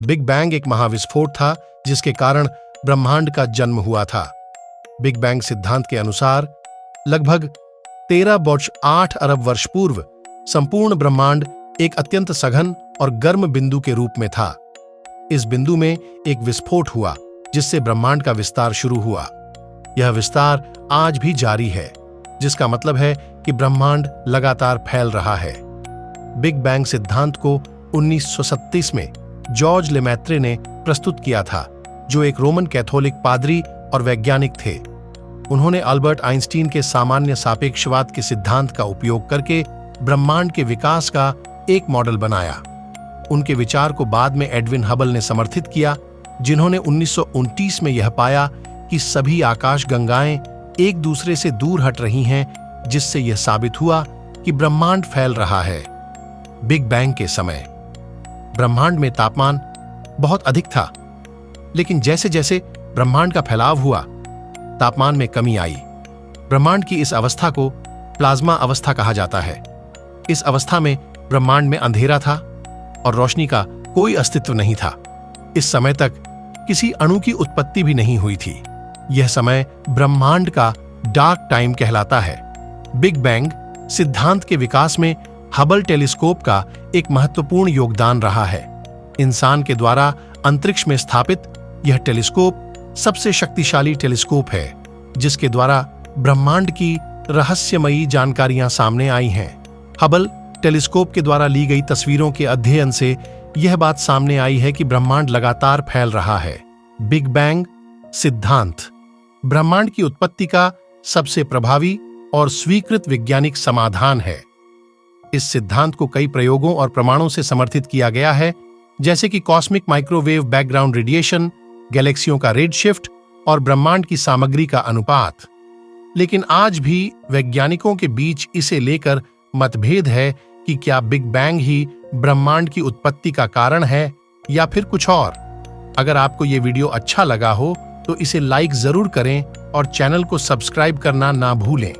Big bang एक महाविस्फोट था जिसके कारण ब्रह्मांड का जन्म हुआ था। बिग बैंग सिद्धांत के अनुसार लगभग 13.8 अरब वर्ष पूर्व संपूर्ण ब्रह्मांड एक अत्यंत सघन और गर्म बिंदु के रूप में था। इस बिंदु में एक विस्फोट हुआ जिससे ब्रह्मांड का विस्तार शुरू हुआ। यह विस्तार आज भी जारी है, जिसका मतलब है कि ब्रह्मांड लगातार फैल रहा है। बिग बैंग सिद्धांत को 1937 में जॉर्ज लेमैत्रे ने प्रस्तुत किया था, जो एक रोमन कैथोलिक पादरी और वैज्ञानिक थे। उन्होंने अल्बर्ट आइंस्टीन के सामान्य सापेक्षवाद के सिद्धांत का उपयोग करके ब्रह्मांड के विकास का एक मॉडल बनाया। उनके विचार को बाद में एडविन हबल ने समर्थित किया, जिन्होंने 1929 में यह पाया कि सभी आकाशगंगाएं एक दूसरे से दूर हट रही हैं, जिससे यह साबित हुआ कि ब्रह्मांड फैल रहा है। बिग बैंग के समय ब्रह्मांड में तापमान बहुत अधिक था, लेकिन जैसे जैसे ब्रह्मांड का फैलाव हुआ, तापमान में कमी आई। ब्रह्मांड की इस अवस्था को प्लाज्मा अवस्था कहा जाता है। इस अवस्था में ब्रह्मांड में अंधेरा था और रोशनी का कोई अस्तित्व नहीं था। इस समय तक किसी अणु की उत्पत्ति भी नहीं हुई थी। यह समय ब्रह्मांड का डार्क टाइम कहलाता है। बिग बैंग सिद्धांत के विकास में हबल टेलीस्कोप का एक महत्वपूर्ण योगदान रहा है। इंसान के द्वारा अंतरिक्ष में स्थापित यह टेलीस्कोप सबसे शक्तिशाली टेलीस्कोप है, जिसके द्वारा ब्रह्मांड की रहस्यमयी जानकारियां सामने आई हैं। हबल टेलीस्कोप के द्वारा ली गई तस्वीरों के अध्ययन से यह बात सामने आई है कि ब्रह्मांड लगातार फैल रहा है। बिग बैंग सिद्धांत ब्रह्मांड की उत्पत्ति का सबसे प्रभावी और स्वीकृत वैज्ञानिक समाधान है। इस सिद्धांत को कई प्रयोगों और प्रमाणों से समर्थित किया गया है, जैसे कि कॉस्मिक माइक्रोवेव बैकग्राउंड रेडिएशन, गैलेक्सियों का रेडशिफ्ट और ब्रह्मांड की सामग्री का अनुपात। लेकिन आज भी वैज्ञानिकों के बीच इसे लेकर मतभेद है कि क्या बिग बैंग ही ब्रह्मांड की उत्पत्ति का कारण है या फिर कुछ और। अगर आपको ये वीडियो अच्छा लगा हो तो इसे लाइक जरूर करें और चैनल को सब्सक्राइब करना ना भूलें।